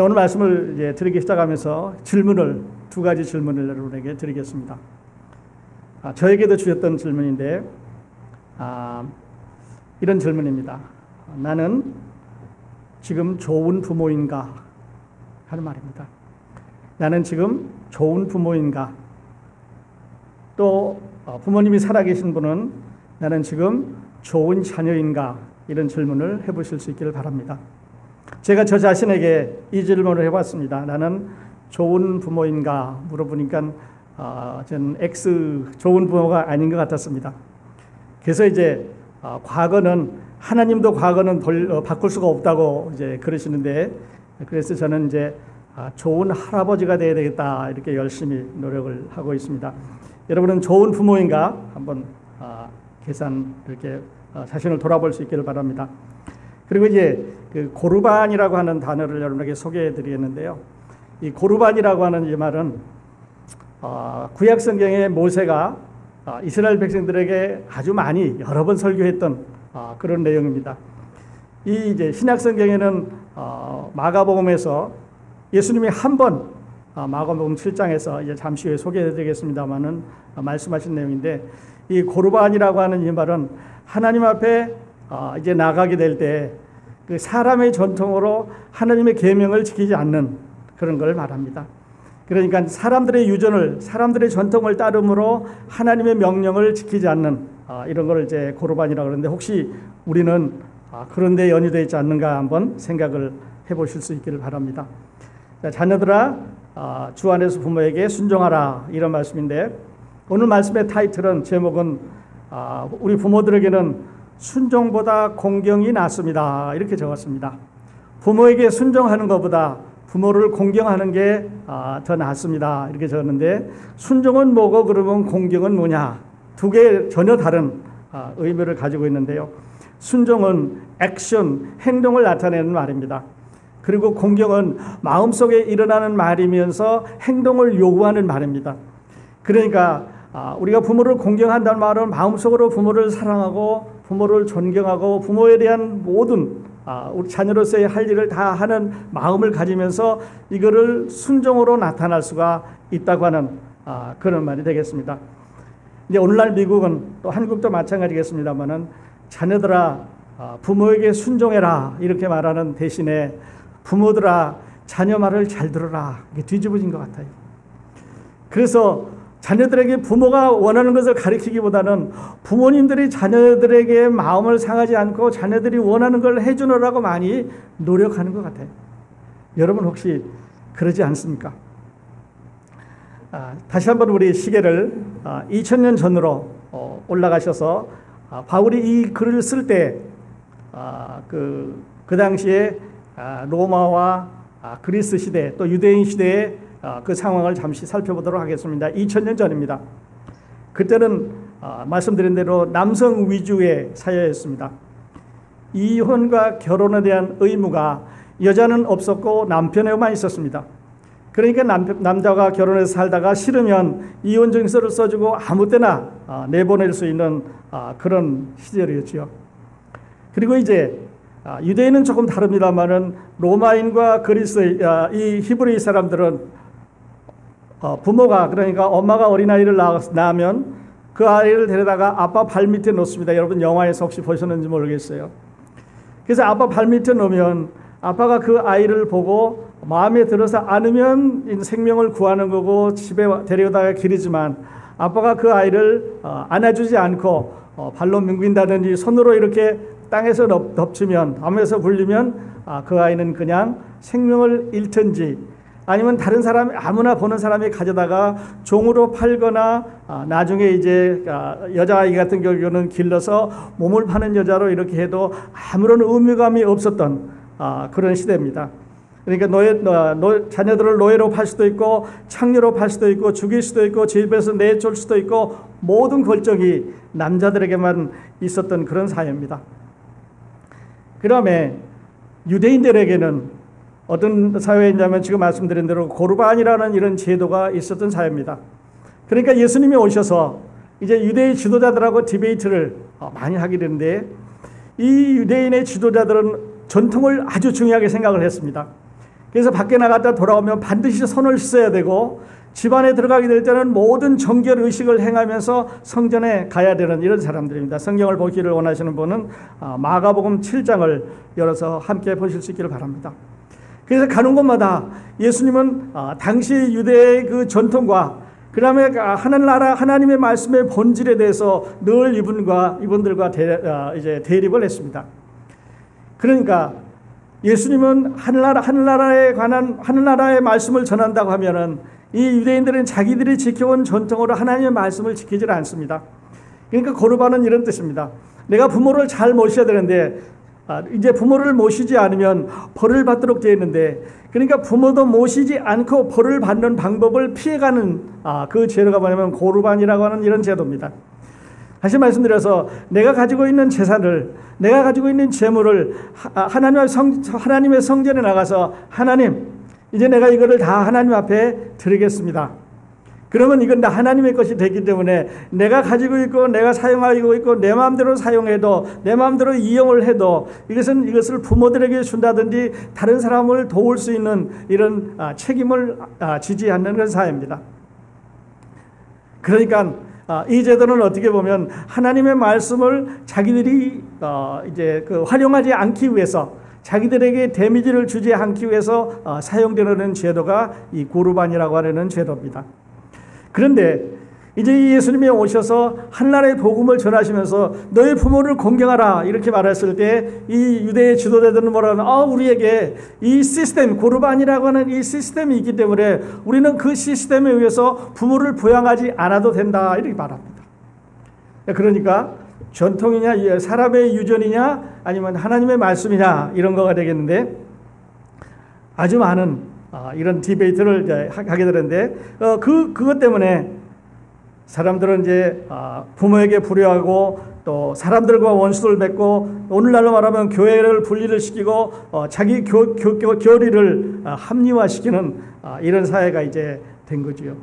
자, 오늘 말씀을 이제 드리기 시작하면서 두 가지 질문을 여러분에게 드리겠습니다. 저에게도 주셨던 질문인데, 이런 질문입니다. 나는 지금 좋은 부모인가? 하는 말입니다. 나는 지금 좋은 부모인가? 또 부모님이 살아계신 분은 나는 지금 좋은 자녀인가? 이런 질문을 해보실 수 있기를 바랍니다. 제가 저 자신에게 이 질문을 해봤습니다. 나는 좋은 부모인가? 물어보니까 저는 X 좋은 부모가 아닌 것 같았습니다. 그래서 이제 과거는 하나님도 과거는 바꿀 수가 없다고 이제 그러시는데, 그래서 저는 이제 좋은 할아버지가 되어야 되겠다 이렇게 열심히 노력을 하고 있습니다. 여러분은 좋은 부모인가? 한번 계산 이렇게 자신을 돌아볼 수 있기를 바랍니다. 그리고 이제 그 고르반이라고 하는 단어를 여러분에게 소개해 드리겠는데요. 이 고르반이라고 하는 이 말은 구약 성경의 모세가 이스라엘 백성들에게 아주 많이 여러 번 설교했던 그런 내용입니다. 이 이제 신약 성경에는 마가복음에서 예수님이 한 번 마가복음 7장에서 이제 잠시 후에 소개해 드리겠습니다만은 말씀하신 내용인데, 이 고르반이라고 하는 이 말은 하나님 앞에 이제 나가게 될 때 그 사람의 전통으로 하나님의 계명을 지키지 않는 그런 걸 말합니다. 그러니까 사람들의 유전을, 사람들의 전통을 따름으로 하나님의 명령을 지키지 않는 이런 걸 이제 고르반이라고 그러는데, 혹시 우리는 그런 데 연유되어 있지 않는가 한번 생각을 해보실 수 있기를 바랍니다. 자, 자녀들아, 주 안에서 부모에게 순종하라, 이런 말씀인데, 오늘 말씀의 타이틀은, 제목은 우리 부모들에게는 순종보다 공경이 낫습니다, 이렇게 적었습니다. 부모에게 순종하는 것보다 부모를 공경하는 게 더 낫습니다, 이렇게 적었는데, 순종은 뭐고 그러면 공경은 뭐냐? 두 개 전혀 다른 의미를 가지고 있는데요. 순종은 액션, 행동을 나타내는 말입니다. 그리고 공경은 마음속에 일어나는 말이면서 행동을 요구하는 말입니다. 그러니까 우리가 부모를 공경한다는 말은 마음속으로 부모를 사랑하고 부모를 존경하고 부모에 대한 모든 우리 자녀로서의 할 일을 다 하는 마음을 가지면서 이거를 순종으로 나타날 수가 있다고 하는 그런 말이 되겠습니다. 이제 오늘날 미국은, 또 한국도 마찬가지겠습니다만은, 자녀들아 부모에게 순종해라 이렇게 말하는 대신에 부모들아 자녀 말을 잘 들어라, 이게 뒤집어진 것 같아요. 그래서 자녀들에게 부모가 원하는 것을 가르치기보다는 부모님들이 자녀들에게 마음을 상하지 않고 자녀들이 원하는 걸 해주느라고 많이 노력하는 것 같아요. 여러분 혹시 그러지 않습니까? 다시 한번 우리 시계를 2000년 전으로 올라가셔서 바울이 이 글을 쓸 때 그 당시에 로마와 그리스 시대, 또 유대인 시대의 그 상황을 잠시 살펴보도록 하겠습니다. 2000년 전입니다. 그때는 말씀드린 대로 남성 위주의 사회였습니다. 이혼과 결혼에 대한 의무가 여자는 없었고 남편에만 있었습니다. 그러니까 남자가 결혼해서 살다가 싫으면 이혼 증서를 써주고 아무 때나 내보낼 수 있는 그런 시절이었죠. 그리고 이제 유대인은 조금 다릅니다만은 로마인과 그리스, 이 히브리 사람들은 부모가, 그러니까 엄마가 어린아이를 낳으면 그 아이를 데려다가 아빠 발밑에 놓습니다. 여러분 영화에서 혹시 보셨는지 모르겠어요. 그래서 아빠 발밑에 놓으면 아빠가 그 아이를 보고 마음에 들어서 안으면 생명을 구하는 거고 집에 데려다가 기르지만, 아빠가 그 아이를 안아주지 않고 발로 뭉긴다든지 손으로 이렇게 땅에서 덮치면, 밤에서 굴리면 그 아이는 그냥 생명을 잃든지 아니면 다른 사람, 아무나 보는 사람이 가져다가 종으로 팔거나 나중에 이제 여자아이 같은 경우는 길러서 몸을 파는 여자로 이렇게 해도 아무런 의무감이 없었던 그런 시대입니다. 그러니까 자녀들을 노예로 팔 수도 있고 창녀로 팔 수도 있고 죽일 수도 있고 집에서 내쫓을 수도 있고 모든 결정이 남자들에게만 있었던 그런 사회입니다. 그다음에 유대인들에게는 어떤 사회였냐면, 지금 말씀드린 대로 고르반이라는 이런 제도가 있었던 사회입니다. 그러니까 예수님이 오셔서 이제 유대인 지도자들하고 디베이트를 많이 하게 되는데, 이 유대인의 지도자들은 전통을 아주 중요하게 생각을 했습니다. 그래서 밖에 나갔다 돌아오면 반드시 손을 씻어야 되고 집안에 들어가게 될 때는 모든 정결 의식을 행하면서 성전에 가야 되는 이런 사람들입니다. 성경을 보기를 원하시는 분은 마가복음 7장을 열어서 함께 보실 수 있기를 바랍니다. 그래서 가는 곳마다 예수님은 당시 유대의 그 전통과 그 다음에 하늘나라 하나님의 말씀의 본질에 대해서 늘 이분들과 이제 대립을 했습니다. 그러니까 예수님은 하늘나라에 관한 하늘나라의 말씀을 전한다고 하면은 이 유대인들은 자기들이 지켜온 전통으로 하나님의 말씀을 지키질 않습니다. 그러니까 고르반은 이런 뜻입니다. 내가 부모를 잘 모셔야 되는데 이제 부모를 모시지 않으면 벌을 받도록 되어 있는데, 그러니까 부모도 모시지 않고 벌을 받는 방법을 피해가는 그 제도가 뭐냐면 고르반이라고 하는 이런 제도입니다. 다시 말씀드려서 내가 가지고 있는 재산을, 내가 가지고 있는 재물을 하나님의 성전에 나가서 하나님, 이제 내가 이거를 다 하나님 앞에 드리겠습니다. 그러면 이건 다 하나님의 것이 되기 때문에 내가 가지고 있고 내가 사용하고 있고 내 마음대로 사용해도 내 마음대로 이용을 해도 이것을 부모들에게 준다든지 다른 사람을 도울 수 있는 이런 책임을 지지 않는 그런 사회입니다. 그러니까 이 제도는 어떻게 보면 하나님의 말씀을 자기들이 이제 활용하지 않기 위해서, 자기들에게 데미지를 주지 않기 위해서 사용되는 제도가 이 고르반이라고 하는 제도입니다. 그런데 이제 예수님이 오셔서 한나라의 복음을 전하시면서 너희 부모를 공경하라 이렇게 말했을 때 이 유대의 지도자들은 뭐라는, 우리에게 이 시스템, 고르반이라고 하는 이 시스템이 있기 때문에 우리는 그 시스템에 의해서 부모를 부양하지 않아도 된다 이렇게 말합니다. 그러니까 전통이냐 사람의 유전이냐 아니면 하나님의 말씀이냐 이런 거가 되겠는데, 아주 많은 이런 디베이트를 하게 되는데 그것 때문에 사람들은 이제 부모에게 불효하고 또 사람들과 원수를 맺고, 오늘날로 말하면 교회를 분리를 시키고 자기 교리를 합리화시키는 이런 사회가 이제 된 거지요.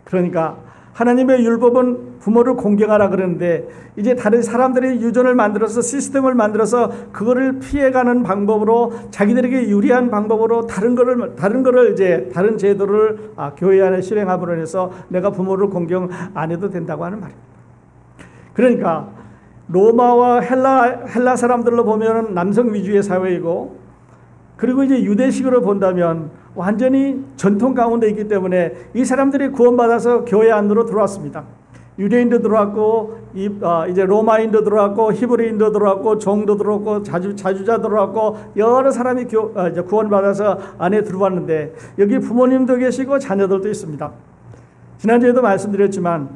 그러니까 하나님의 율법은 부모를 공경하라 그러는데 이제 다른 사람들이 유전을 만들어서 시스템을 만들어서 그거를 피해가는 방법으로, 자기들에게 유리한 방법으로 다른 거를 이제 다른 제도를 교회 안에 실행함으로 해서 내가 부모를 공경 안 해도 된다고 하는 말입니다. 그러니까 로마와 헬라 사람들로 보면 남성 위주의 사회이고, 그리고 이제 유대식으로 본다면 완전히 전통 가운데 있기 때문에 이 사람들이 구원받아서 교회 안으로 들어왔습니다. 유대인도 들어왔고 이제 로마인도 들어왔고 히브리인도 들어왔고 종도 들어왔고 자주자 들어왔고 여러 사람이 이제 구원받아서 안에 들어왔는데 여기 부모님도 계시고 자녀들도 있습니다. 지난주에도 말씀드렸지만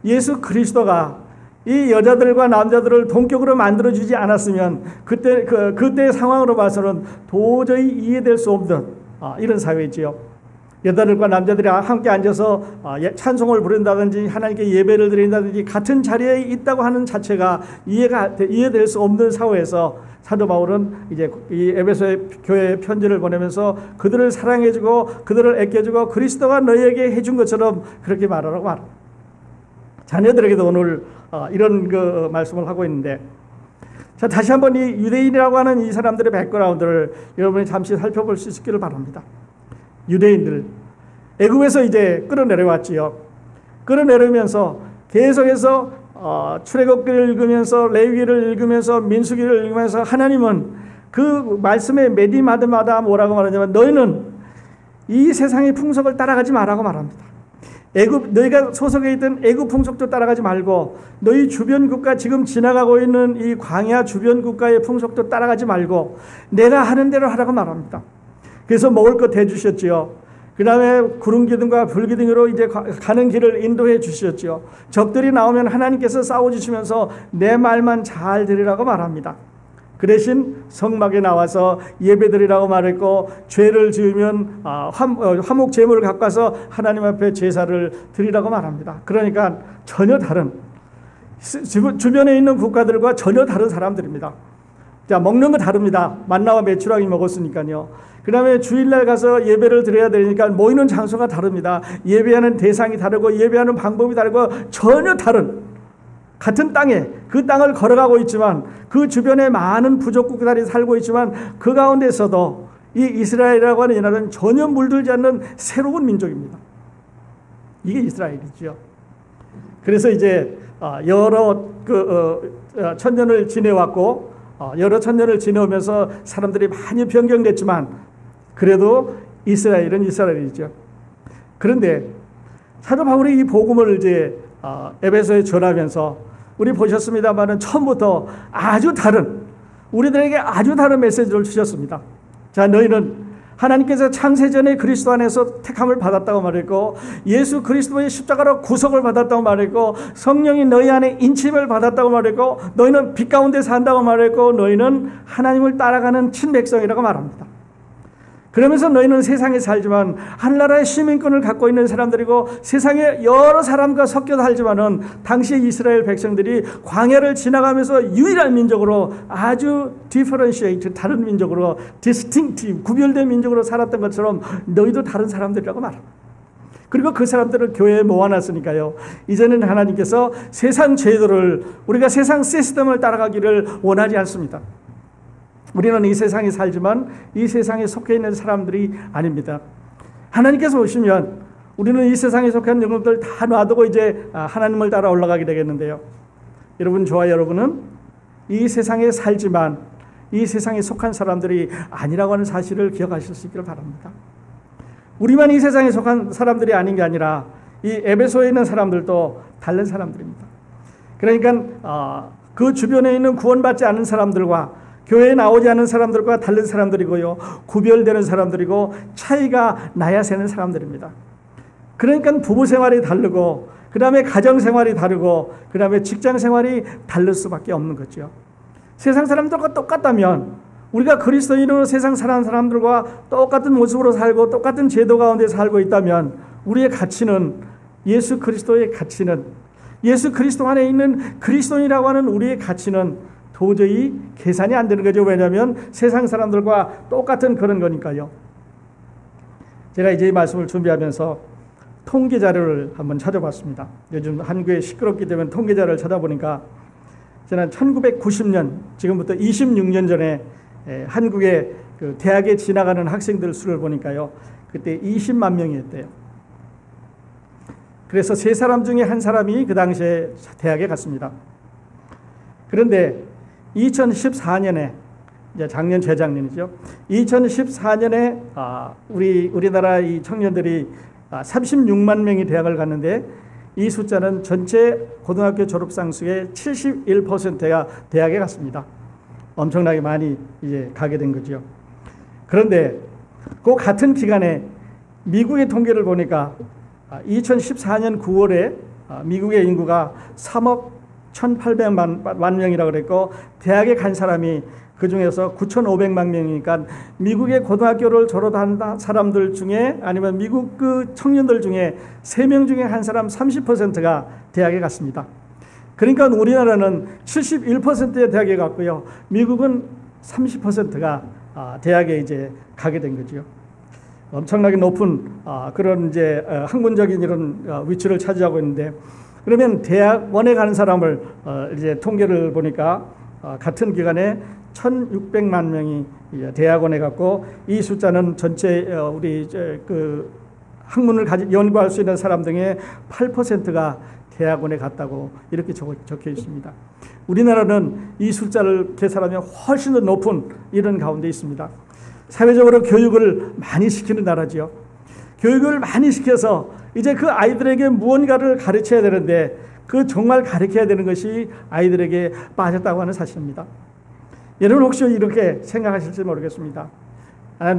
예수 그리스도가 이 여자들과 남자들을 동격으로 만들어주지 않았으면 그때의 상황으로 봐서는 도저히 이해될 수 없는 이런 사회지요. 여자들과 남자들이 함께 앉아서 찬송을 부른다든지 하나님께 예배를 드린다든지 같은 자리에 있다고 하는 자체가 이해될 수 없는 사회에서 사도 바울은 이제 이 에베소의 교회에 편지를 보내면서 그들을 사랑해주고 그들을 아껴주고 그리스도가 너희에게 해준 것처럼 그렇게 말하라고 말합니다. 자녀들에게도 오늘 이런 그 말씀을 하고 있는데, 자, 다시 한번 이 유대인이라고 하는 이 사람들의 백그라운드를 여러분이 잠시 살펴볼 수 있기를 바랍니다. 유대인들 애굽에서 이제 끌어내려왔지요. 끌어내려면서 계속해서 출애굽기를 읽으면서 레위기를 읽으면서 민수기를 읽으면서 하나님은 그 말씀의 매디마드마다 뭐라고 말하냐면 너희는 이 세상의 풍속을 따라가지 말라고 말합니다. 너희가 소속에 있던 애굽 풍속도 따라가지 말고 너희 주변 국가, 지금 지나가고 있는 이 광야 주변 국가의 풍속도 따라가지 말고 내가 하는 대로 하라고 말합니다. 그래서 먹을 것 대주셨지요. 그 다음에 구름 기둥과 불 기둥으로 이제 가는 길을 인도해 주셨지요. 적들이 나오면 하나님께서 싸워주시면서 내 말만 잘 들으라고 말합니다. 그 대신 성막에 나와서 예배드리라고 말했고, 죄를 지으면 화목 제물을 갖고 와서 하나님 앞에 제사를 드리라고 말합니다. 그러니까 전혀 다른, 주변에 있는 국가들과 전혀 다른 사람들입니다. 자, 먹는 거 다릅니다. 만나와 메추라기 먹었으니까요. 그 다음에 주일날 가서 예배를 드려야 되니까 모이는 장소가 다릅니다. 예배하는 대상이 다르고 예배하는 방법이 다르고 전혀 다른, 같은 땅에 그 땅을 걸어가고 있지만 그 주변에 많은 부족국들이 살고 있지만 그 가운데서도 이 이스라엘이라고 하는 이 나라는 전혀 물들지 않는 새로운 민족입니다. 이게 이스라엘이죠. 그래서 이제 여러 천년을 지내왔고 여러 천년을 지내오면서 사람들이 많이 변경됐지만 그래도 이스라엘은 이스라엘이죠. 그런데 사도 바울이 이 복음을 이제 에베소에 전하면서 우리 보셨습니다만은 처음부터 아주 다른 우리들에게 아주 다른 메시지를 주셨습니다. 자, 너희는 하나님께서 창세전에 그리스도 안에서 택함을 받았다고 말했고 예수 그리스도의 십자가로 구속을 받았다고 말했고 성령이 너희 안에 인침을 받았다고 말했고 너희는 빛 가운데 산다고 말했고 너희는 하나님을 따라가는 친백성이라고 말합니다. 그러면서 너희는 세상에 살지만 하늘나라의 시민권을 갖고 있는 사람들이고 세상에 여러 사람과 섞여 살지만은 당시 이스라엘 백성들이 광야를 지나가면서 유일한 민족으로 아주 differentiate 다른 민족으로 distinctive 구별된 민족으로 살았던 것처럼 너희도 다른 사람들이라고 말합니다. 그리고 그 사람들을 교회에 모아놨으니까요. 이제는 하나님께서 세상 제도를 우리가 세상 시스템을 따라가기를 원하지 않습니다. 우리는 이 세상에 살지만 이 세상에 속해 있는 사람들이 아닙니다. 하나님께서 오시면 우리는 이 세상에 속한 영혼들 다 놔두고 이제 하나님을 따라 올라가게 되겠는데요. 여러분, 저와 여러분은 이 세상에 살지만 이 세상에 속한 사람들이 아니라고 하는 사실을 기억하실 수 있기를 바랍니다. 우리만 이 세상에 속한 사람들이 아닌 게 아니라 이 에베소에 있는 사람들도 다른 사람들입니다. 그러니까 그 주변에 있는 구원받지 않은 사람들과 교회에 나오지 않은 사람들과 다른 사람들이고요. 구별되는 사람들이고 차이가 나야 새는 사람들입니다. 그러니까 부부 생활이 다르고 그 다음에 가정 생활이 다르고 그 다음에 직장 생활이 다를 수밖에 없는 거죠. 세상 사람들과 똑같다면 우리가 그리스도인으로 세상 사는 사람들과 똑같은 모습으로 살고 똑같은 제도 가운데 살고 있다면 우리의 가치는 예수 그리스도의 가치는 예수 그리스도 안에 있는 그리스도인이라고 하는 우리의 가치는 도저히 계산이 안 되는 거죠. 왜냐하면 세상 사람들과 똑같은 그런 거니까요. 제가 이제 이 말씀을 준비하면서 통계 자료를 한번 찾아봤습니다. 요즘 한국에 시끄럽기 때문에 통계 자료를 찾아보니까 저는 1990년 지금부터 26년 전에 한국의 그 대학에 지나가는 학생들 수를 보니까요. 그때 20만 명이었대요. 그래서 3사람 중에 1사람이 그 당시에 대학에 갔습니다. 그런데 2014년에 이제 작년 재작년이죠. 2014년에 우리나라 이 청년들이 36만 명이 대학을 갔는데 이 숫자는 전체 고등학교 졸업생 수의 71%가 대학에 갔습니다. 엄청나게 많이 이제 가게 된 거죠. 그런데 그 같은 기간에 미국의 통계를 보니까 2014년 9월에 미국의 인구가 3억 1,800만 명이라고 그랬고 대학에 간 사람이 그중에서 9,500만 명이니까 미국의 고등학교를 졸업한 사람들 중에 아니면 미국 그 청년들 중에 3명 중에 1사람 30%가 대학에 갔습니다. 그러니까 우리나라는 71%의 대학에 갔고요. 미국은 30%가 대학에 이제 가게 된 거죠. 엄청나게 높은 그런 이제 학문적인 이런 위치를 차지하고 있는데 그러면 대학원에 가는 사람을 이제 통계를 보니까 같은 기간에 1,600만 명이 대학원에 갔고 이 숫자는 전체 우리 그 학문을 연구할 수 있는 사람 중에 8%가 대학원에 갔다고 이렇게 적혀 있습니다. 우리나라는 이 숫자를 계산하면 훨씬 더 높은 이런 가운데 있습니다. 사회적으로 교육을 많이 시키는 나라지요. 교육을 많이 시켜서 이제 그 아이들에게 무언가를 가르쳐야 되는데 그 정말 가르쳐야 되는 것이 아이들에게 빠졌다고 하는 사실입니다. 여러분 혹시 이렇게 생각하실지 모르겠습니다.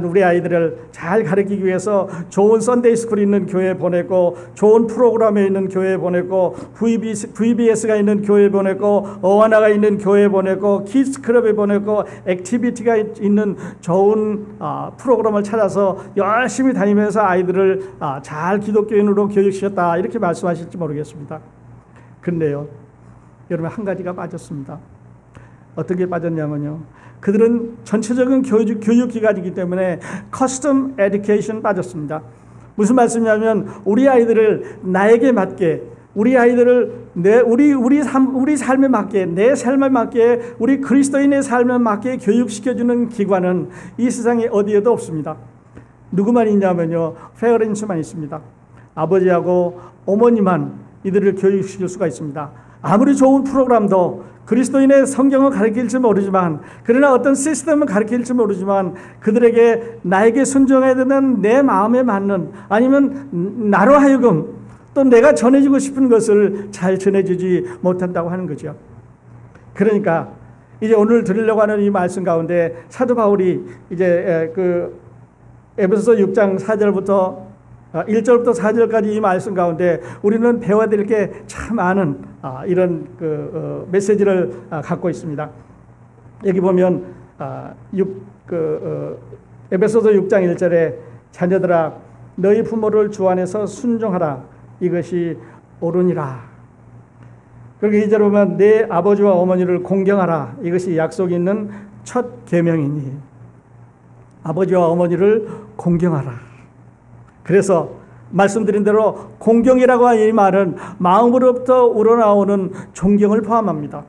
우리 아이들을 잘 가르치기 위해서 좋은 썬데이 스쿨이 있는 교회에 보냈고 좋은 프로그램에 있는 교회에 보냈고 VBS가 있는 교회에 보냈고 어와나가 있는 교회에 보냈고 키즈 클럽에 보냈고 액티비티가 있는 좋은 프로그램을 찾아서 열심히 다니면서 아이들을 잘 기독교인으로 교육시켰다 이렇게 말씀하실지 모르겠습니다. 그런데요, 여러분 한 가지가 빠졌습니다. 어떻게 빠졌냐면요. 그들은 전체적인 교육기관이기 때문에 커스텀 에듀케이션 빠졌습니다. 무슨 말씀이냐면 우리 아이들을 나에게 맞게 우리 아이들을 우리 삶에 맞게, 내 삶에 맞게, 우리 그리스도인의 삶에 맞게 교육시켜주는 기관은 이 세상에 어디에도 없습니다. 누구만 있냐면요, 페어런츠만 있습니다. 아버지하고 어머니만 이들을 교육시킬 수가 있습니다. 아무리 좋은 프로그램도 그리스도인의 성경을 가르칠지 모르지만, 그러나 어떤 시스템을 가르칠지 모르지만 그들에게 나에게 순종해야 되는 내 마음에 맞는, 아니면 나로 하여금 또 내가 전해주고 싶은 것을 잘 전해주지 못한다고 하는 거죠. 그러니까 이제 오늘 드리려고 하는 이 말씀 가운데 사도 바울이 이제 그 에베소서 6장 4절부터 1절부터 4절까지 이 말씀 가운데 우리는 배워야 될 게 참 많은 이런 메시지를 갖고 있습니다. 여기 보면 에베소서 6장 1절에 자녀들아 너희 부모를 주 안에서 순종하라 이것이 옳으니라. 그리고 2절에 보면 내 아버지와 어머니를 공경하라 이것이 약속이 있는 첫 계명이니 아버지와 어머니를 공경하라. 그래서 말씀드린 대로 공경이라고 하는 이 말은 마음으로부터 우러나오는 존경을 포함합니다.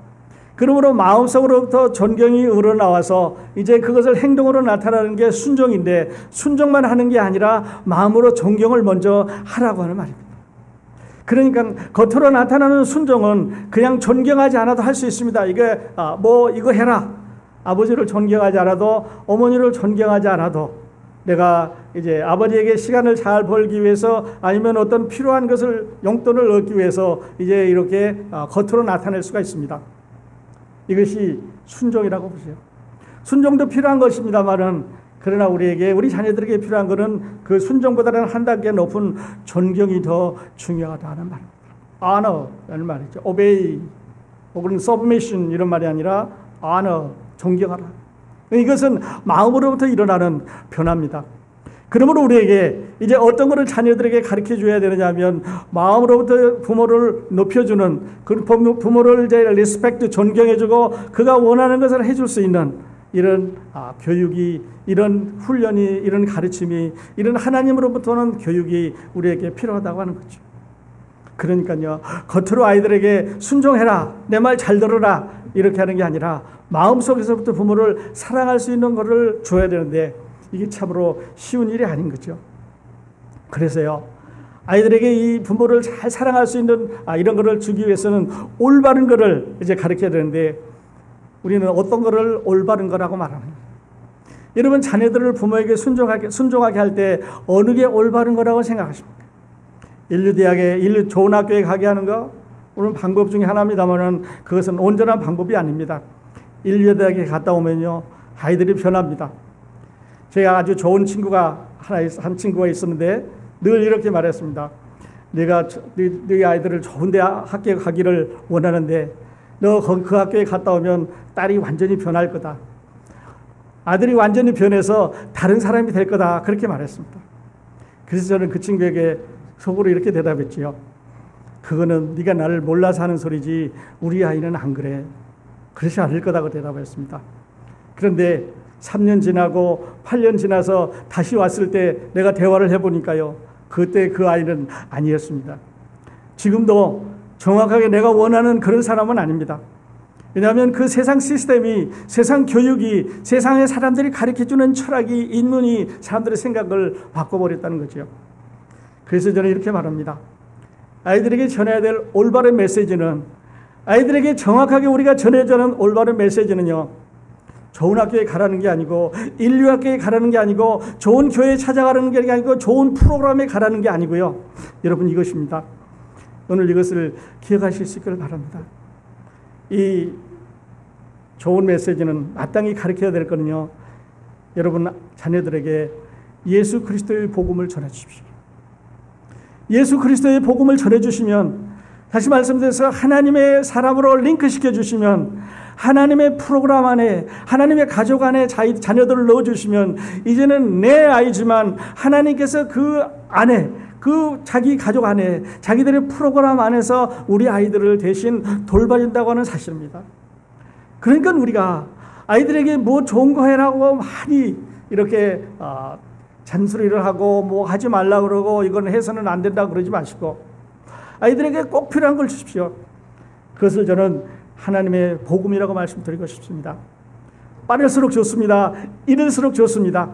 그러므로 마음속으로부터 존경이 우러나와서 이제 그것을 행동으로 나타나는 게 순종인데, 순종만 하는 게 아니라 마음으로 존경을 먼저 하라고 하는 말입니다. 그러니까 겉으로 나타나는 순종은 그냥 존경하지 않아도 할 수 있습니다. 이게 이거 해라. 아버지를 존경하지 않아도, 어머니를 존경하지 않아도, 내가 이제 아버지에게 시간을 잘 벌기 위해서, 아니면 어떤 필요한 것을, 용돈을 얻기 위해서 이제 이렇게 겉으로 나타낼 수가 있습니다. 이것이 순종이라고 보세요. 순종도 필요한 것입니다만은, 그러나 우리 자녀들에게 필요한 것은 그 순종보다는 한 단계 높은 존경이 더 중요하다는 말입니다. honor라는 말이죠. obey 혹은 submission 이런 말이 아니라 honor, 존경하라. 이것은 마음으로부터 일어나는 변화입니다. 그러므로 우리에게 이제 어떤 것을 자녀들에게 가르쳐 줘야 되느냐면, 마음으로부터 부모를 높여주는, 그 부모를 이제 리스펙트, 존경해주고 그가 원하는 것을 해줄 수 있는 이런 교육이, 이런 훈련이, 이런 가르침이, 이런 하나님으로부터 오는 교육이 우리에게 필요하다고 하는 거죠. 그러니까요, 겉으로 아이들에게 순종해라, 내 말 잘 들어라 이렇게 하는 게 아니라 마음속에서부터 부모를 사랑할 수 있는 것을 줘야 되는데, 이게 참으로 쉬운 일이 아닌 거죠. 그래서요, 아이들에게 이 부모를 잘 사랑할 수 있는 이런 것을 주기 위해서는 올바른 것을 이제 가르쳐야 되는데, 우리는 어떤 것을 올바른 거라고 말합니다. 여러분, 자녀들을 부모에게 순종하게 할 때 어느 게 올바른 거라고 생각하십니까? 인류 좋은 학교에 가게 하는 거, 물론 방법 중에 하나입니다만 그것은 온전한 방법이 아닙니다. 인류대학에 갔다 오면요, 아이들이 변합니다. 제가 아주 좋은 친구가 한 친구가 있었는데 늘 이렇게 말했습니다. 내가 네 아이들을 좋은 학교에 가기를 원하는데 너 그 학교에 갔다 오면 딸이 완전히 변할 거다. 아들이 완전히 변해서 다른 사람이 될 거다. 그렇게 말했습니다. 그래서 저는 그 친구에게 속으로 이렇게 대답했지요. 그거는 네가 나를 몰라서 하는 소리지 우리 아이는 안 그래. 그렇지 않을 거다고 대답했습니다. 그런데 3년 지나고 8년 지나서 다시 왔을 때 내가 대화를 해보니까요, 그때 그 아이는 아니었습니다. 지금도 정확하게 내가 원하는 그런 사람은 아닙니다. 왜냐하면 그 세상 시스템이, 세상 교육이, 세상의 사람들이 가르쳐주는 철학이, 인문이 사람들의 생각을 바꿔버렸다는 거죠. 그래서 저는 이렇게 말합니다. 아이들에게 전해야 될 올바른 메시지는, 아이들에게 정확하게 우리가 전해주는 올바른 메시지는요, 좋은 학교에 가라는 게 아니고, 인류학교에 가라는 게 아니고, 좋은 교회에 찾아가라는 게 아니고, 좋은 프로그램에 가라는 게 아니고요. 여러분, 이것입니다. 오늘 이것을 기억하실 수 있기를 바랍니다. 이 좋은 메시지는 마땅히 가르쳐야 될 거는요, 여러분 자녀들에게 예수 그리스도의 복음을 전해 주십시오. 예수 그리스도의 복음을 전해 주시면, 다시 말씀드려서 하나님의 사람으로 링크시켜 주시면, 하나님의 프로그램 안에, 하나님의 가족 안에 자녀들을 넣어주시면, 이제는 내 아이지만 하나님께서 그 안에, 그 자기 가족 안에, 자기들의 프로그램 안에서 우리 아이들을 대신 돌봐준다고 하는 사실입니다. 그러니까 우리가 아이들에게 뭐 좋은 거 해라고 많이 이렇게 잔소리를 하고 뭐 하지 말라 그러고 이건 해서는 안 된다 그러지 마시고, 아이들에게 꼭 필요한 걸 주십시오. 그것을 저는 하나님의 복음이라고 말씀드리고 싶습니다. 빠를수록 좋습니다. 이를수록 좋습니다.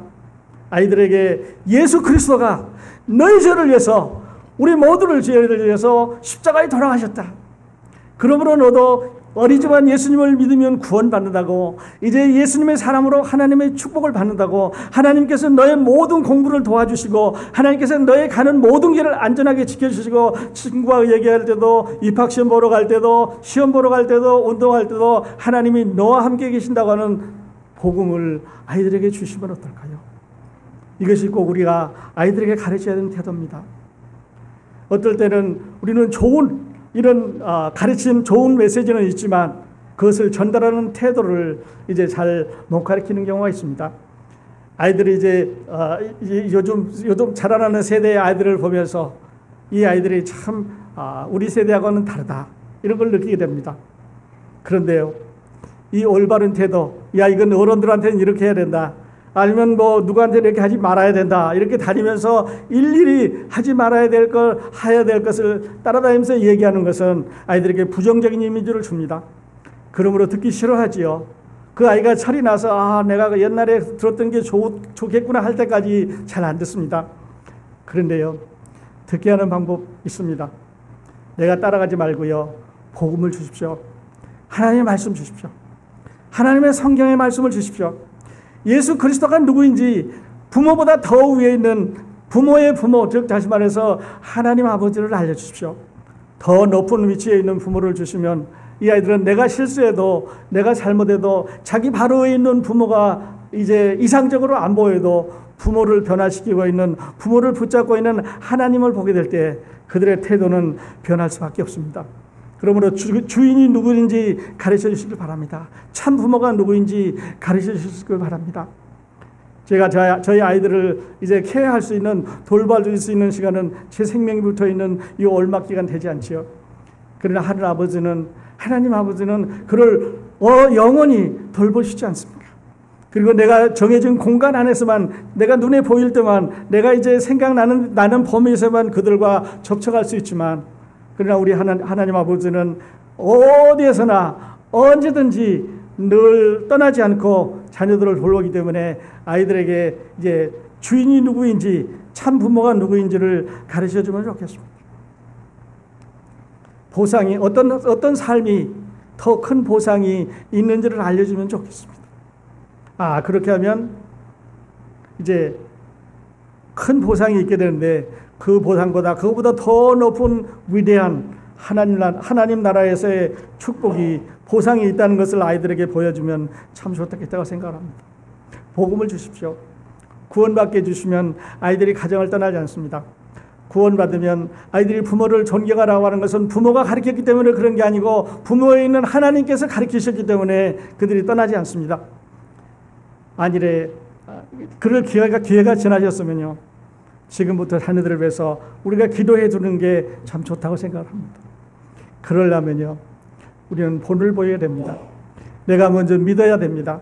아이들에게 예수 그리스도가 너희 죄를 위해서, 우리 모두를 죄를 위해서 십자가에 돌아가셨다. 그러므로 너도 어리지만 예수님을 믿으면 구원받는다고, 이제 예수님의 사람으로 하나님의 축복을 받는다고, 하나님께서 너의 모든 공부를 도와주시고, 하나님께서 너의 가는 모든 길을 안전하게 지켜주시고, 친구와 얘기할 때도, 입학시험 보러 갈 때도, 시험 보러 갈 때도, 운동할 때도 하나님이 너와 함께 계신다고 하는 복음을 아이들에게 주시면 어떨까요? 이것이 꼭 우리가 아이들에게 가르쳐야 되는 태도입니다. 어떨 때는 우리는 좋은 이런 가르침, 좋은 메시지는 있지만 그것을 전달하는 태도를 이제 잘 못 가르치는 경우가 있습니다. 아이들이 이제 요즘 자라나는 세대의 아이들을 보면서 이 아이들이 참 우리 세대하고는 다르다, 이런 걸 느끼게 됩니다. 그런데요, 이 올바른 태도, 야 이건 어른들한테는 이렇게 해야 된다, 아니면 뭐 누구한테 이렇게 하지 말아야 된다, 이렇게 다니면서 일일이 하지 말아야 될 걸, 해야 될 것을 따라다니면서 얘기하는 것은 아이들에게 부정적인 이미지를 줍니다. 그러므로 듣기 싫어하지요. 그 아이가 철이 나서 내가 옛날에 들었던 게 좋겠구나 할 때까지 잘 안 듣습니다. 그런데요, 듣게 하는 방법 있습니다. 내가 따라가지 말고요, 복음을 주십시오. 하나님의 말씀 주십시오. 하나님의 성경의 말씀을 주십시오. 예수 그리스도가 누구인지 부모보다 더 위에 있는 부모의 부모, 즉 다시 말해서 하나님 아버지를 알려주십시오. 더 높은 위치에 있는 부모를 주시면 이 아이들은 내가 실수해도, 내가 잘못해도 자기 바로 위에 있는 부모가 이제 이상적으로 안 보여도 부모를 변화시키고 있는, 부모를 붙잡고 있는 하나님을 보게 될 때 그들의 태도는 변할 수밖에 없습니다. 그러므로 주인이 누구인지 가르쳐 주시길 바랍니다. 참 부모가 누구인지 가르쳐 주시길 바랍니다. 제가 저희 아이들을 이제 케어할 수 있는, 돌봐줄 수 있는 시간은 제 생명이 붙어 있는 이 올막 기간 되지 않지요. 그러나 하나님 아버지는 그를 영원히 돌보시지 않습니까? 그리고 내가 정해진 공간 안에서만, 내가 눈에 보일 때만, 내가 이제 생각나는 범위에서만 그들과 접촉할 수 있지만, 그러나 우리 하나님 아버지는 어디에서나 언제든지 늘 떠나지 않고 자녀들을 돌보기 때문에 아이들에게 이제 주인이 누구인지, 참 부모가 누구인지를 가르쳐 주면 좋겠습니다. 보상이, 어떤 삶이 더 큰 보상이 있는지를 알려주면 좋겠습니다. 그렇게 하면 이제 큰 보상이 있게 되는데, 그 보상보다, 그거보다 더 높은 위대한 하나님 나라에서의 축복이, 보상이 있다는 것을 아이들에게 보여주면 참 좋겠다고 생각합니다. 복음을 주십시오. 구원받게 해주시면 아이들이 가정을 떠나지 않습니다. 구원받으면 아이들이 부모를 존경하라고 하는 것은 부모가 가르쳤기 때문에 그런 게 아니고 부모에 있는 하나님께서 가르치셨기 때문에 그들이 떠나지 않습니다. 만일에 그럴 기회가 지나셨으면요, 지금부터 자녀들을 위해서 우리가 기도해 주는 게 참 좋다고 생각합니다. 그러려면요, 우리는 본을 보여야 됩니다. 내가 먼저 믿어야 됩니다.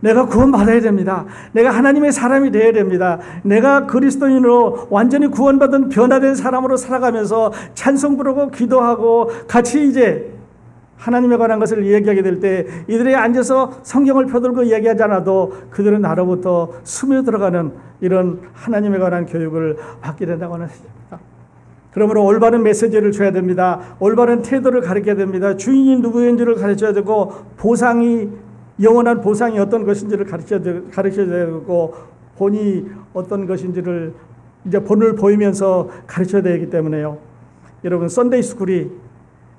내가 구원받아야 됩니다. 내가 하나님의 사람이 되어야 됩니다. 내가 그리스도인으로 완전히 구원받은 변화된 사람으로 살아가면서 찬송 부르고 기도하고 같이 이제 하나님에 관한 것을 이야기하게 될 때 이들이 앉아서 성경을 펴들고 이야기하지 않아도 그들은 나로부터 스며들어가는 이런 하나님에 관한 교육을 받게 된다고 하는 것입니다. 그러므로 올바른 메시지를 줘야 됩니다. 올바른 태도를 가르쳐야 됩니다. 주인이 누구인지를 가르쳐야 되고, 영원한 보상이 어떤 것인지를 가르쳐야 되고, 본이 어떤 것인지를 이제 본을 보이면서 가르쳐야 되기 때문에요. 여러분, 썬데이 스쿨이,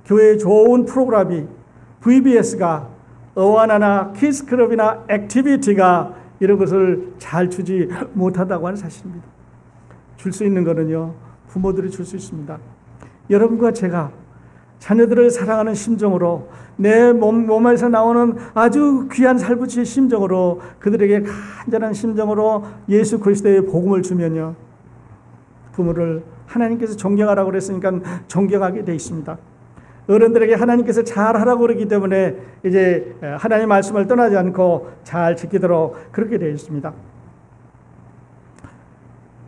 교회의 좋은 프로그램이, VBS가, 어와나나 키스클럽이나 액티비티가 이런 것을 잘 주지 못한다고 하는 사실입니다. 줄 수 있는 거는요, 부모들이 줄 수 있습니다. 여러분과 제가 자녀들을 사랑하는 심정으로, 내 몸에서 나오는 아주 귀한 살부치의 심정으로, 그들에게 간절한 심정으로 예수 그리스도의 복음을 주면요, 부모를 하나님께서 존경하라고 그랬으니까 존경하게 돼 있습니다. 어른들에게 하나님께서 잘하라고 그러기 때문에 이제 하나님 말씀을 떠나지 않고 잘 지키도록 그렇게 되어 있습니다.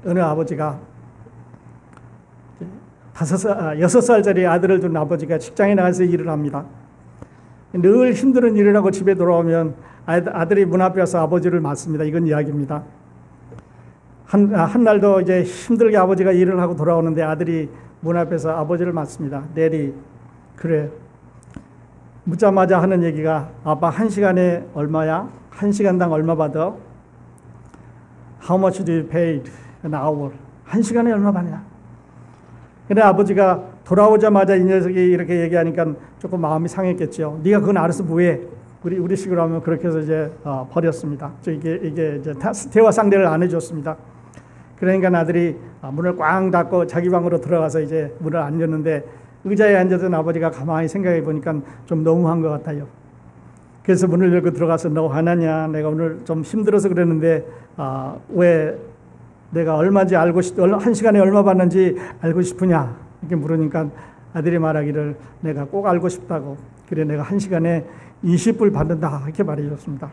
어느 아버지가 여섯 살짜리 아들을 둔 아버지가 직장에 나가서 일을 합니다. 늘 힘든 일을 하고 집에 돌아오면 아들이 문 앞에 와서 아버지를 맞습니다. 이건 이야기입니다. 한 날도 이제 힘들게 아버지가 일을 하고 돌아오는데 아들이 문 앞에서 아버지를 맞습니다. 내리, 그래. 묻자마자 하는 얘기가, 아빠 1시간에 얼마야? 1시간당 얼마 받아? How much do you pay an hour? 1시간에 얼마 받냐? 근데 아버지가 돌아오자마자 이 녀석이 이렇게 얘기하니까 조금 마음이 상했겠죠. 네가 그건 알아서 뭐해? 우리 식으로 하면 그렇게 해서 이제 버렸습니다. 이게 이제 대화 상대를 안 해줬습니다. 그러니까 아들이 문을 꽝 닫고 자기 방으로 들어가서 이제 문을 안 였는데 의자에 앉았던 아버지가 가만히 생각해 보니까 좀 너무한 것 같아요. 그래서 문을 열고 들어가서 너 화나냐? 내가 오늘 좀 힘들어서 그랬는데 왜 내가 얼마인지 알고 1시간에 얼마 받는지 알고 싶으냐? 이렇게 물으니까 아들이 말하기를 내가 꼭 알고 싶다고. 그래 내가 1시간에 20불 받는다 이렇게 말해줬습니다.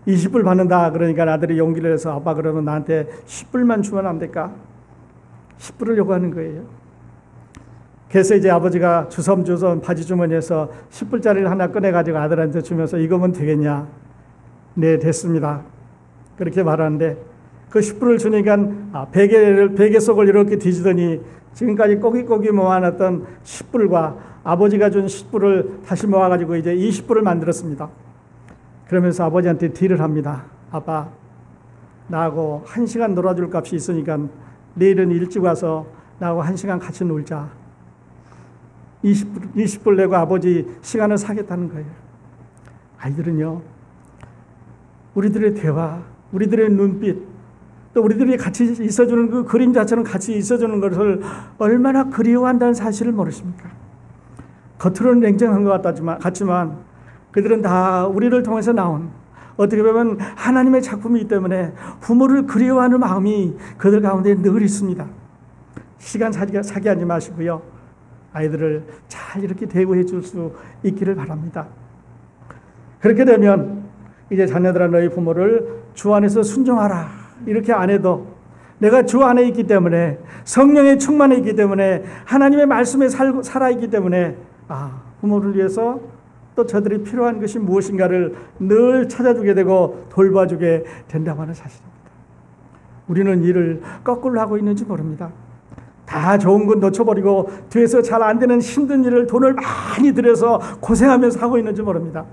20불 받는다 그러니까 아들이 용기를 내서 아빠 그러면 나한테 10불만 주면 안 될까? 10불을 요구하는 거예요. 그래서 이제 아버지가 주섬주섬 바지 주머니에서 10불짜리를 하나 꺼내가지고 아들한테 주면서 이거면 되겠냐? 네 됐습니다. 그렇게 말하는데 그 10불을 주니까 베개 속을 이렇게 뒤지더니 지금까지 꼬깃꼬깃 모아놨던 10불과 아버지가 준 10불을 다시 모아가지고 이제 20불을 만들었습니다. 그러면서 아버지한테 딜을 합니다. 아빠, 나하고 1시간 놀아줄 값이 있으니까 내일은 일찍 와서 나하고 1시간 같이 놀자. 20불 내고 아버지 시간을 사겠다는 거예요. 아이들은요, 우리들의 대화, 우리들의 눈빛, 또 우리들이 같이 있어주는 그 그림자처럼 같이 있어주는 것을 얼마나 그리워한다는 사실을 모르십니까? 겉으로는 냉정한 것 같지만 그들은 다 우리를 통해서 나온 어떻게 보면 하나님의 작품이기 때문에 부모를 그리워하는 마음이 그들 가운데 늘 있습니다. 시간 사게 하지 마시고요. 아이들을 잘 이렇게 대우해 줄 수 있기를 바랍니다. 그렇게 되면 이제 자녀들아 너희 부모를 주 안에서 순종하라. 이렇게 안 해도 내가 주 안에 있기 때문에 성령의 충만에 있기 때문에 하나님의 말씀에 살아있기 때문에 부모를 위해서 또 저들이 필요한 것이 무엇인가를 늘 찾아주게 되고 돌봐주게 된다고 하는 사실입니다. 우리는 일을 거꾸로 하고 있는지 모릅니다. 다 좋은 건 놓쳐버리고 뒤에서 잘 안 되는 힘든 일을 돈을 많이 들여서 고생하면서 하고 있는지 모릅니다.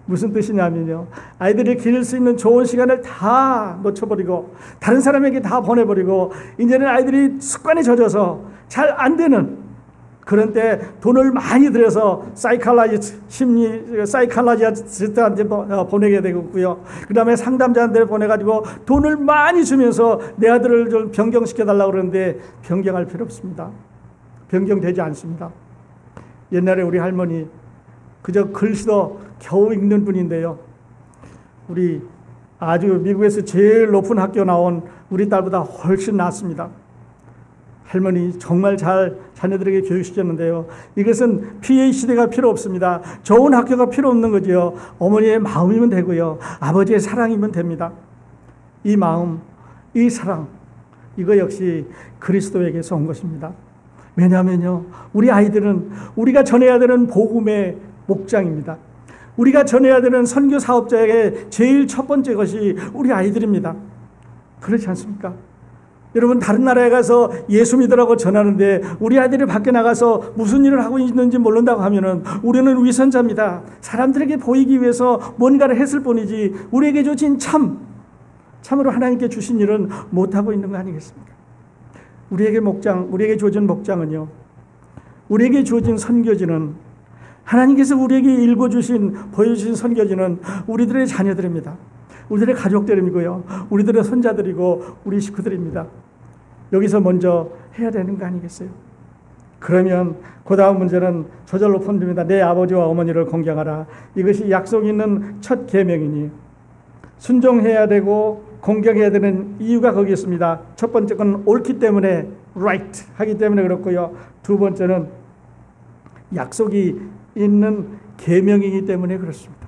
무슨 뜻이냐면요, 아이들이 기를 수 있는 좋은 시간을 다 놓쳐버리고 다른 사람에게 다 보내버리고 이제는 아이들이 습관에 젖어서 잘 안 되는 그런 때 돈을 많이 들여서 사이칼라지스트한테 보내게 되고요. 그 다음에 상담자한테 보내가지고 돈을 많이 주면서 내 아들을 좀 변경시켜달라고 그러는데 변경할 필요 없습니다. 변경되지 않습니다. 옛날에 우리 할머니 그저 글씨도 겨우 읽는 분인데요. 우리 아주 미국에서 제일 높은 학교 나온 우리 딸보다 훨씬 낫습니다. 할머니 정말 잘 자녀들에게 교육시켰는데요. 이것은 PhD가 필요 없습니다. 좋은 학교가 필요 없는 거죠. 어머니의 마음이면 되고요. 아버지의 사랑이면 됩니다. 이 마음, 이 사랑, 이거 역시 그리스도에게서 온 것입니다. 왜냐하면요, 우리 아이들은 우리가 전해야 되는 복음의 목장입니다. 우리가 전해야 되는 선교 사업자에게 제일 첫 번째 것이 우리 아이들입니다. 그렇지 않습니까? 여러분 다른 나라에 가서 예수 믿으라고 전하는데 우리 아이들이 밖에 나가서 무슨 일을 하고 있는지 모른다고 하면은 우리는 위선자입니다. 사람들에게 보이기 위해서 뭔가를 했을 뿐이지 우리에게 주신 참으로 하나님께 주신 일은 못하고 있는 거 아니겠습니까? 우리에게 주어진 목장은요, 우리에게 주어진 선교지는 하나님께서 우리에게 읽어주신 보여주신 선교지는 우리들의 자녀들입니다. 우리들의 가족들이고요, 우리들의 손자들이고 우리 식구들입니다. 여기서 먼저 해야 되는 거 아니겠어요? 그러면 그 다음 문제는 저절로 폰듭니다. 내 아버지와 어머니를 공경하라. 이것이 약속 있는 첫 계명이니 순종해야 되고 공경해야 되는 이유가 거기 있습니다. 첫 번째 건 옳기 때문에, right 하기 때문에 그렇고요. 두 번째는 약속이 있는 계명이기 때문에 그렇습니다.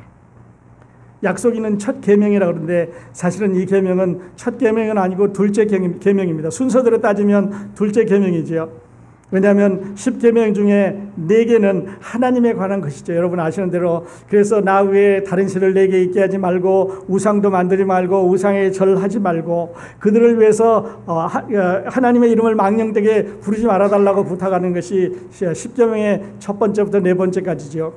약속 있는 첫 계명이라 그러는데 사실은 이 계명은 첫 계명은 아니고 둘째 계명입니다. 순서대로 따지면 둘째 계명이지요. 왜냐하면 10계명 중에 4개는 하나님에 관한 것이죠. 여러분 아시는 대로 그래서 나 외에 다른 신을 내게 있게 하지 말고 우상도 만들지 말고 우상에 절하지 말고 그들을 위해서 하나님의 이름을 망령되게 부르지 말아달라고 부탁하는 것이 10계명의 첫 번째부터 4번째까지죠.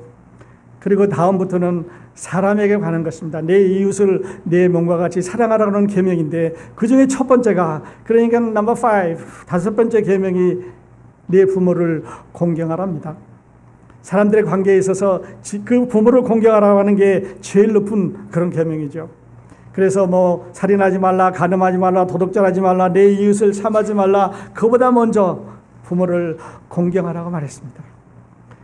그리고 다음부터는 사람에게 관한 것입니다. 내 이웃을 내 몸과 같이 사랑하라는 계명인데 그 중에 첫 번째가 그러니까 넘버 5 5번째 계명이 내 부모를 공경하랍니다. 사람들의 관계에 있어서 그 부모를 공경하라고 하는 게 제일 높은 그런 계명이죠. 그래서 뭐 살인하지 말라, 간음하지 말라, 도둑질하지 말라, 내 이웃을 참하지 말라, 그보다 먼저 부모를 공경하라고 말했습니다.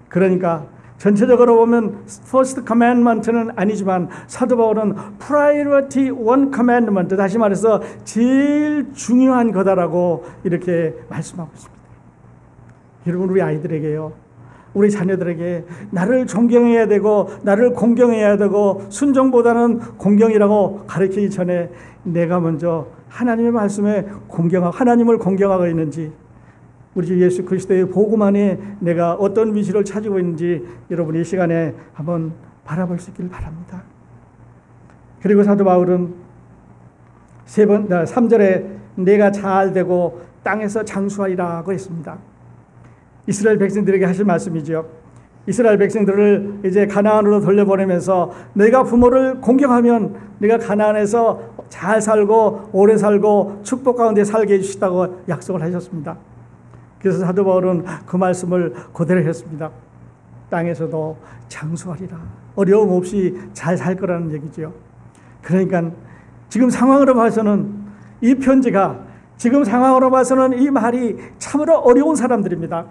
그러니까 전체적으로 보면 first commandment는 아니지만 사도 바울은 priority one commandment, 다시 말해서 제일 중요한 거다라고 이렇게 말씀하고 있습니다. 여러분 우리 아이들에게요, 우리 자녀들에게 나를 존경해야 되고 나를 공경해야 되고 순종보다는 공경이라고 가르치기 전에 내가 먼저 하나님의 말씀에 하나님을 공경하고 있는지, 우리 주 예수 그리스도의 복음 안에 내가 어떤 위치를 차지고 있는지 여러분 이 시간에 한번 바라볼 수 있길 바랍니다. 그리고 사도 바울은 3절에 내가 잘 되고 땅에서 장수하리라고 했습니다. 이스라엘 백성들에게 하신 말씀이죠. 이스라엘 백성들을 이제 가나안으로 돌려보내면서 내가 부모를 공경하면 내가 가나안에서 잘 살고 오래 살고 축복 가운데 살게 해주시다고 약속을 하셨습니다. 그래서 사도 바울은 그 말씀을 그대로 했습니다. 땅에서도 장수하리라. 어려움 없이 잘 살 거라는 얘기죠. 그러니까 지금 상황으로 봐서는 이 편지가, 지금 상황으로 봐서는 이 말이 참으로 어려운 사람들입니다.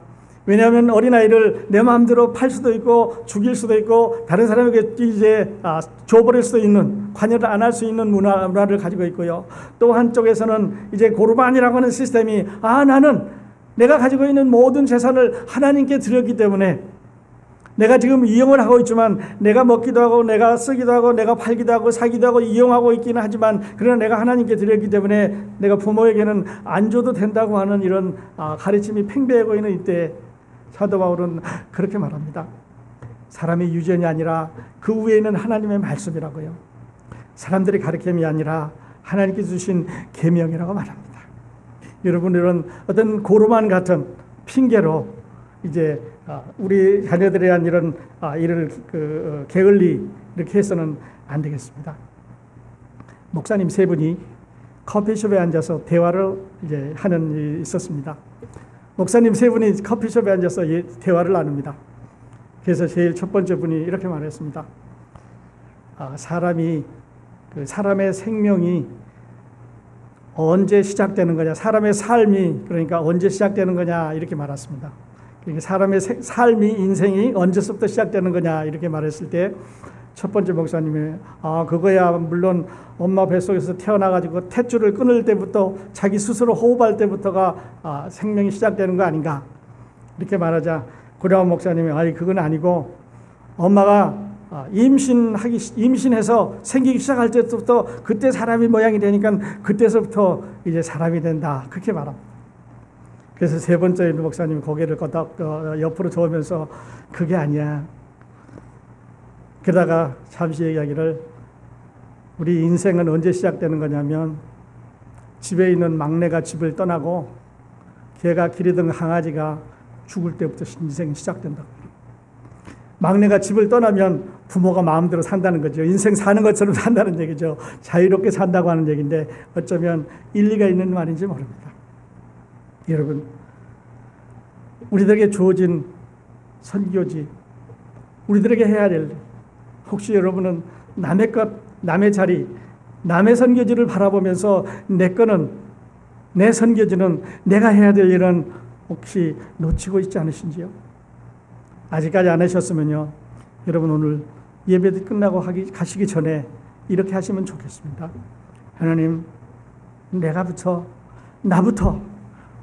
왜냐하면 어린아이를 내 마음대로 팔 수도 있고 죽일 수도 있고 다른 사람에게 이제 줘버릴 수도 있는, 관여를 안 할 수 있는 문화를 가지고 있고요. 또 한쪽에서는 이제 고르반이라고 하는 시스템이 나는 내가 가지고 있는 모든 재산을 하나님께 드렸기 때문에 내가 지금 이용을 하고 있지만 내가 먹기도 하고 내가 쓰기도 하고 내가 팔기도 하고 사기도 하고 이용하고 있기는 하지만 그러나 내가 하나님께 드렸기 때문에 내가 부모에게는 안 줘도 된다고 하는 이런 가르침이 팽배하고 있는 이때 사도 바울은 그렇게 말합니다. 사람의 유전이 아니라 그 위에는 하나님의 말씀이라고요. 사람들의 가르침이 아니라 하나님께 주신 계명이라고 말합니다. 여러분 이런 어떤 고르만 같은 핑계로 이제 우리 자녀들에 대한 이런 일을 게을리 이렇게 해서는 안 되겠습니다. 목사님 3분이 커피숍에 앉아서 대화를 이제 하는 일이 있었습니다. 목사님 3분이 커피숍에 앉아서 대화를 나눕니다. 그래서 제일 첫 번째 분이 이렇게 말했습니다. 사람의 생명이 언제 시작되는 거냐, 사람의 삶이 그러니까 언제 시작되는 거냐 이렇게 말했습니다. 그러니까 사람의 삶이, 인생이 언제서부터 시작되는 거냐 이렇게 말했을 때 첫 번째 목사님이 그거야 물론 엄마 뱃속에서 태어나가지고 탯줄을 끊을 때부터 자기 스스로 호흡할 때부터가 생명이 시작되는 거 아닌가 이렇게 말하자 고려한 목사님이 그건 아니고 엄마가 임신해서 생기기 시작할 때부터 그때 사람이 모양이 되니까 그때서부터 이제 사람이 된다 그렇게 말합니다. 그래서 3번째 목사님이 고개를 걷다 옆으로 저으면서 그게 아니야. 그러다가 잠시 이야기를 우리 인생은 언제 시작되는 거냐면 집에 있는 막내가 집을 떠나고 걔가 기르던 강아지가 죽을 때부터 인생이 시작된다고. 막내가 집을 떠나면 부모가 마음대로 산다는 거죠. 인생 사는 것처럼 산다는 얘기죠. 자유롭게 산다고 하는 얘기인데 어쩌면 일리가 있는 말인지 모릅니다. 여러분, 우리들에게 주어진 선교지, 우리들에게 해야 될, 혹시 여러분은 남의 것, 남의 자리, 남의 선교지를 바라보면서 내 선교지는 내가 해야 될 일은 혹시 놓치고 있지 않으신지요? 아직까지 안 하셨으면요, 여러분 오늘 예배 끝나고 가시기 전에 이렇게 하시면 좋겠습니다. 하나님, 나부터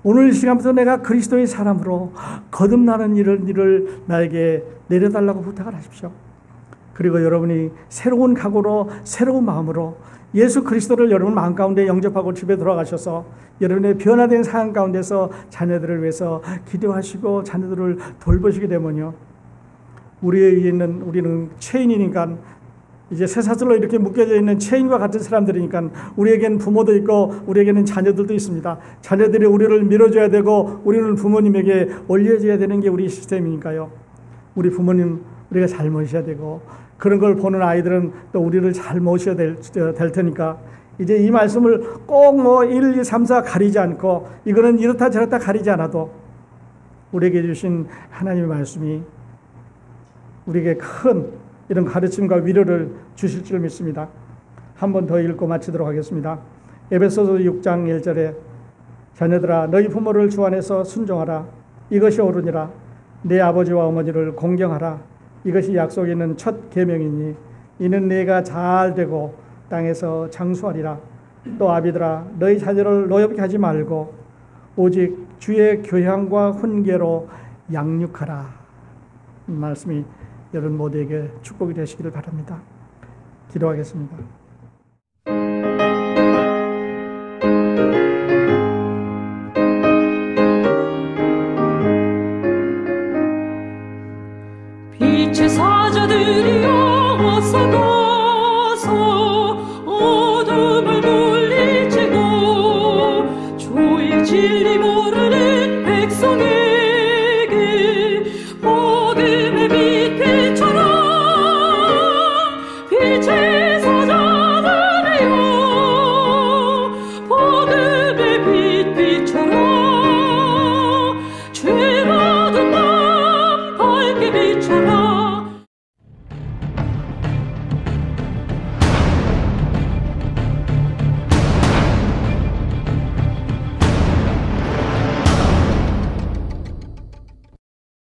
오늘 이 시간부터 내가 그리스도의 사람으로 거듭나는 일을 나에게 내려달라고 부탁을 하십시오. 그리고 여러분이 새로운 각오로 새로운 마음으로 예수 그리스도를 여러분 마음 가운데 영접하고 집에 돌아가셔서 여러분의 변화된 상황 가운데서 자녀들을 위해서 기도하시고 자녀들을 돌보시게 되면요, 우리는 체인이니까, 이제 쇠사슬로 이렇게 묶여져 있는 체인과 같은 사람들이니까 우리에게는 부모도 있고 우리에게는 자녀들도 있습니다. 자녀들이 우리를 밀어줘야 되고 우리는 부모님에게 올려줘야 되는 게 우리 시스템이니까요. 우리 부모님 우리가 잘 모셔야 되고, 그런 걸 보는 아이들은 또 우리를 잘 모셔야 될 테니까, 이제 이 말씀을 꼭 뭐 1, 2, 3, 4 가리지 않고, 이거는 이렇다 저렇다 가리지 않아도 우리에게 주신 하나님의 말씀이 우리에게 큰 이런 가르침과 위로를 주실 줄 믿습니다. 한 번 더 읽고 마치도록 하겠습니다. 에베소서 6장 1절에 자녀들아 너희 부모를 주 안에서 순종하라. 이것이 옳으니라. 내 아버지와 어머니를 공경하라. 이것이 약속에 있는 첫 계명이니 이는 내가 잘 되고 땅에서 장수하리라. 또 아비들아 너희 자녀를 노엽게 하지 말고 오직 주의 교양과 훈계로 양육하라. 이 말씀이 여러분 모두에게 축복이 되시기를 바랍니다. 기도하겠습니다.